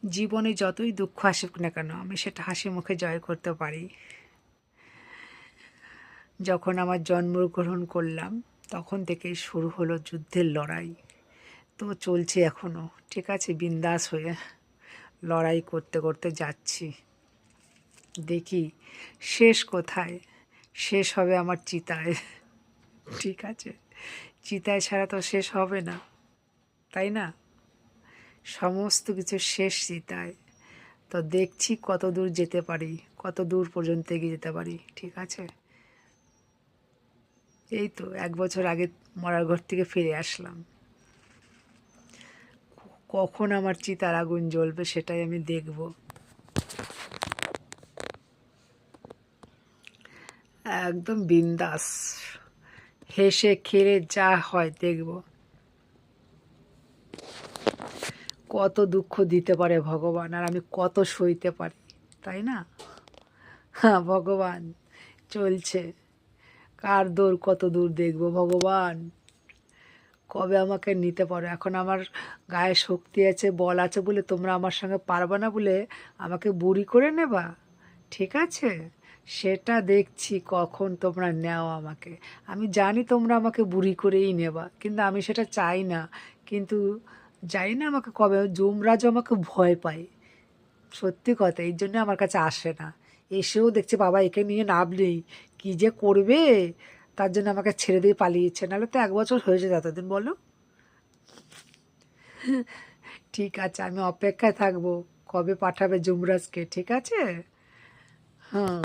জীবনে যতই দুঃখ আসুক না কেন আমি সেটা হাসি মুখে জয় করতে পারি। যখন আমার জন্মগ্রহণ করলাম তখন থেকেই শুরু হলো যুদ্ধের লড়াই। তো চলছে এখনও, ঠিক আছে, বিন্দাস হয়ে লড়াই করতে করতে যাচ্ছি। দেখি শেষ কোথায়, শেষ হবে আমার চিতায়। ঠিক আছে, চিতায় ছাড়া তো শেষ হবে না, তাই না? সমস্ত কিছু শেষ চিতায়। তো দেখছি কত দূর যেতে পারি, কত দূর পর্যন্ত এগিয়ে যেতে পারি। ঠিক আছে, এই তো 1 বছর আগে মরার ঘর থেকে ফিরে আসলাম। কখন আমার চিতার আগুন জ্বলবে সেটাই আমি দেখব। একদম বিন্দাস, হেসে খেলে যা হয় দেখব। কত দুঃখ দিতে পারে ভগবান, আর আমি কত সইতে পারি, তাই না? হ্যাঁ ভগবান, চলছে। কার দৌড় কত দূর দেখবো ভগবান, কবে আমাকে নিতে পারো। এখন আমার গায়ে শক্তি আছে, বল আছে বলে তোমরা আমার সঙ্গে পারবে না বলে আমাকে বুড়ি করে নেবা, ঠিক আছে? সেটা দেখছি কখন তোমরা নেও আমাকে। আমি জানি তোমরা আমাকে বুড়ি করেই নেবা, কিন্তু আমি সেটা চাই না। কিন্তু জানি না আমাকে কবে, যমরাজও আমাকে ভয় পায়, সত্যি কথা, এই জন্য আমার কাছে আসে না। এসেও দেখছে বাবা একে নিয়ে লাভ নেই, কী যে করবে, তার জন্য আমাকে ছেড়ে দিয়ে পালিয়েছে। নাহলে তো 1 বছর হয়ে যেত এতদিন, বলো। ঠিক আছে, আমি অপেক্ষায় থাকবো কবে পাঠাবে যমরাজকে, ঠিক আছে? হ্যাঁ।